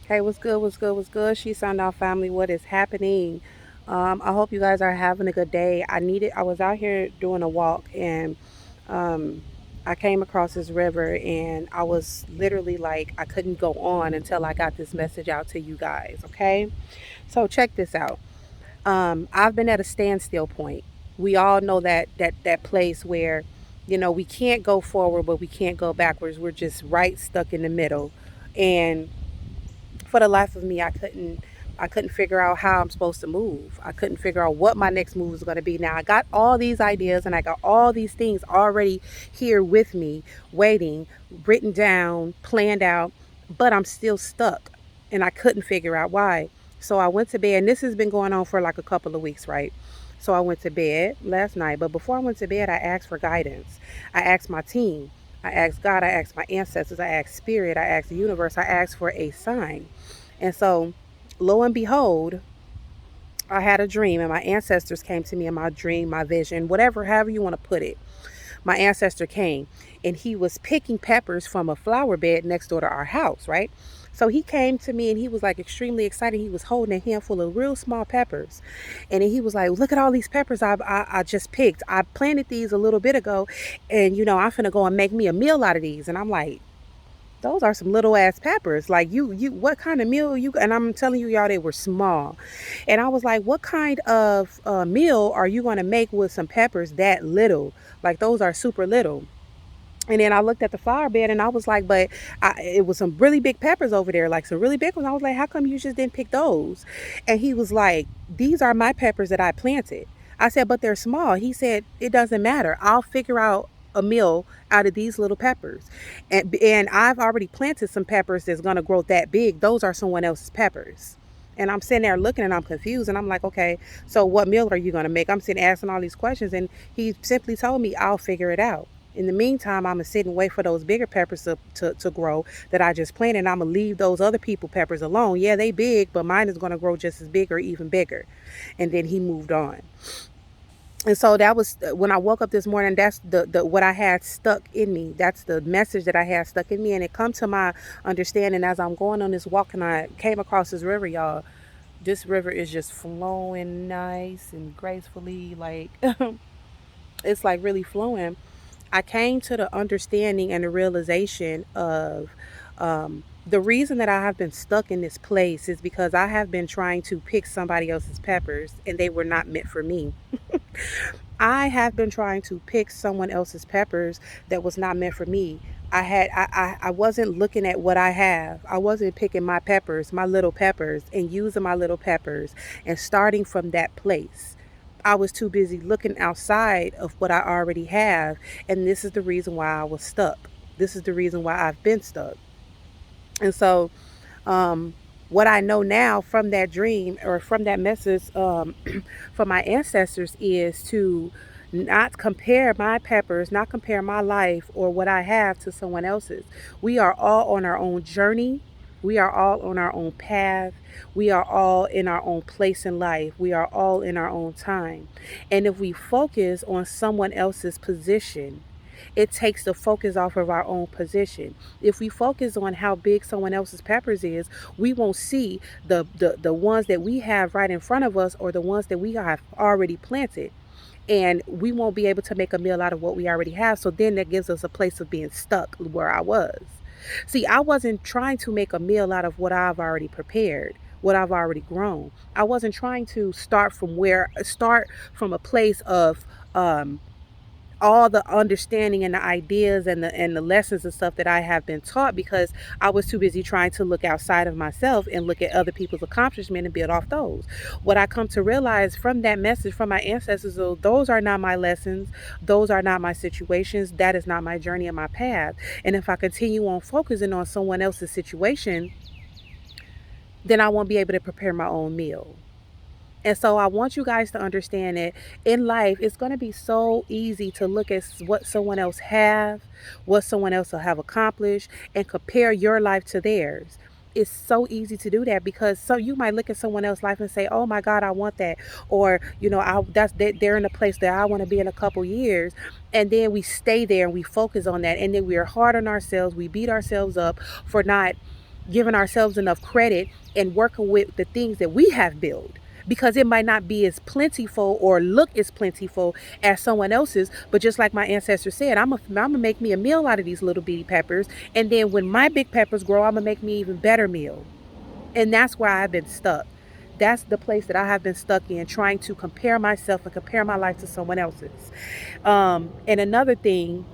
Hey, what's good? What's good? What's good? She Sundown family. What is happening? I hope you guys are having a good day. I was out here doing a walk and um, I came across this river and I was literally like, I couldn't go on until I got this message out to you guys. Okay. So check this out. I've been at a standstill point. We all know that place where, we can't go forward, but we can't go backwards. We're just right stuck in the middle. And for the life of me, I couldn't figure out how I'm supposed to move. I couldn't figure out what my next move was going to be. Now I got all these ideas and I got all these things already here with me, waiting, written down, planned out, but I'm still stuck and I couldn't figure out why. So I went to bed, and this has been going on for like a couple of weeks, right? So I went to bed last night, but before I went to bed, I asked for guidance. I asked my team. I asked God, I asked my ancestors, I asked Spirit, I asked the universe, I asked for a sign. And so, lo and behold, I had a dream, and my ancestors came to me in my dream, my vision, whatever, however you want to put it. My ancestor came, and he was picking peppers from a flower bed next door to our house, right? So he came to me and he was like extremely excited. He was holding a handful of real small peppers. And he was like, look at all these peppers I just picked. I planted these a little bit ago. And, I'm finna go and make me a meal out of these. And I'm like, those are some little ass peppers. Like what kind of meal you? And I'm telling you, y'all, they were small. And I was like, what kind of meal are you gonna make with some peppers that little? Like those are super little. And then I looked at the flower bed and I was like, but it was some really big peppers over there, like some really big ones. I was like, how come you just didn't pick those? And he was like, these are my peppers that I planted. I said, but they're small. He said, it doesn't matter. I'll figure out a meal out of these little peppers. And I've already planted some peppers that's going to grow that big. Those are someone else's peppers. And I'm sitting there looking and I'm confused. And I'm like, okay, so what meal are you going to make? I'm sitting asking all these questions. And he simply told me, I'll figure it out. In the meantime, I'm going to sit and wait for those bigger peppers to grow that I just planted. I'm going to leave those other people peppers alone. Yeah, they big, but mine is going to grow just as big or even bigger. And then he moved on. And so that was when I woke up this morning. That's the what I had stuck in me. That's the message that I had stuck in me. And it come to my understanding as I'm going on this walk and I came across this river, y'all. This river is just flowing nice and gracefully. Like, it's like really flowing. I came to the understanding and the realization of the reason that I have been stuck in this place is because I have been trying to pick somebody else's peppers and they were not meant for me. I have been trying to pick someone else's peppers that was not meant for me. I wasn't looking at what I have. I wasn't picking my peppers, my little peppers, and using my little peppers and starting from that place. I was too busy looking outside of what I already have, and this is the reason why I was stuck. This is the reason why I've been stuck. And so, um, what I know now from that dream or from that message from my ancestors is to not compare my peppers, not compare my life or what I have to someone else's. We are all on our own journey. We are all on our own path. We are all in our own place in life. We are all in our own time. And if we focus on someone else's position, it takes the focus off of our own position. If we focus on how big someone else's peppers is, we won't see the ones that we have right in front of us or the ones that we have already planted. And we won't be able to make a meal out of what we already have. So then that gives us a place of being stuck where I was. See, I wasn't trying to make a meal out of what I've already prepared, what I've already grown. I wasn't trying to start from a place of all the understanding and the ideas and the lessons and stuff that I have been taught because I was too busy trying to look outside of myself and look at other people's accomplishment and build off those. What I come to realize from that message from my ancestors, those are not my lessons, those are not my situations, that is not my journey and my path. And if I continue on focusing on someone else's situation, then I won't be able to prepare my own meal. And so I want you guys to understand that in life, it's going to be so easy to look at what someone else have, what someone else will have accomplished, and compare your life to theirs. It's so easy to do that because so you might look at someone else's life and say, "Oh my God, I want that," or they're in a place that I want to be in a couple years, and then we stay there and we focus on that, and then we are hard on ourselves. We beat ourselves up for not giving ourselves enough credit and working with the things that we have built, because it might not be as plentiful or look as plentiful as someone else's. But just like my ancestors said, I'm gonna make me a meal out of these little bitty peppers, and then when my big peppers grow, I'm gonna make me even better meal. And that's where I've been stuck. That's the place that I have been stuck in, trying to compare myself and compare my life to someone else's. And another thing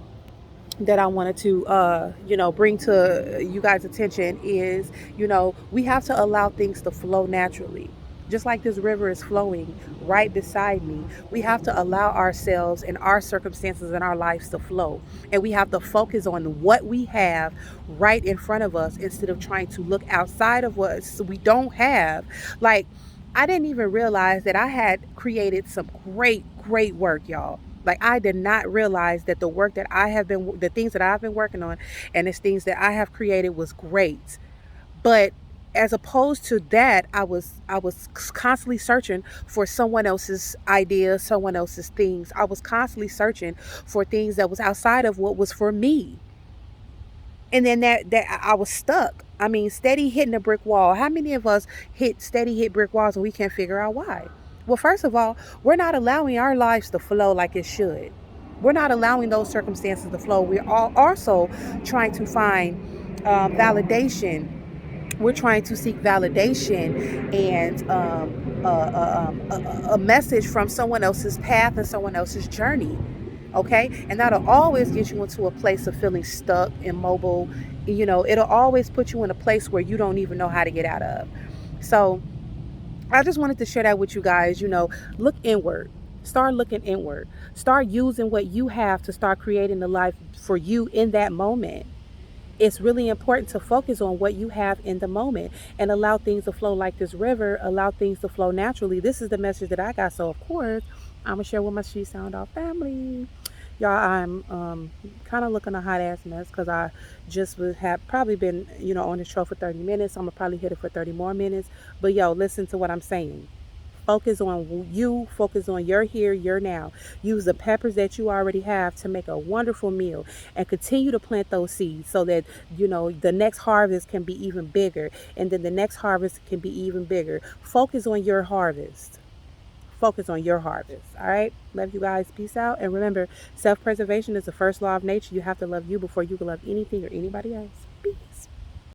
that I wanted to, bring to you guys' attention is, we have to allow things to flow naturally. Just like this river is flowing right beside me, we have to allow ourselves and our circumstances in our lives to flow. And we have to focus on what we have right in front of us instead of trying to look outside of what we don't have. Like, I didn't even realize that I had created some great, great work, y'all. Like, I did not realize that the things that I've been working on and the things that I have created was great. But as opposed to that, I was constantly searching for someone else's ideas, someone else's things. I was constantly searching for things that was outside of what was for me. And then that I was stuck. I mean, steady hitting a brick wall. How many of us hit brick walls and we can't figure out why? Well, first of all, we're not allowing our lives to flow like it should. We're not allowing those circumstances to flow. We're all also trying to find validation. We're trying to seek validation and a message from someone else's path and someone else's journey. Okay, and that'll always get you into a place of feeling stuck, immobile. It'll always put you in a place where you don't even know how to get out of. So I just wanted to share that with you guys. Look inward. Start looking inward. Start using what you have to start creating the life for you in that moment. It's really important to focus on what you have in the moment and allow things to flow like this river, allow things to flow naturally. This is the message that I got. So, of course, I'm going to share with my She Sound Off family. Y'all, I'm kind of looking a hot ass mess because I just would have probably been, on the show for 30 minutes. I'm going to probably hit it for 30 more minutes. But, yo, listen to what I'm saying. Focus on you, focus on your here, your now. Use the peppers that you already have to make a wonderful meal and continue to plant those seeds so that, the next harvest can be even bigger. And then the next harvest can be even bigger. Focus on your harvest. Focus on your harvest. All right. Love you guys. Peace out. And remember, self preservation is the first law of nature. You have to love you before you can love anything or anybody else.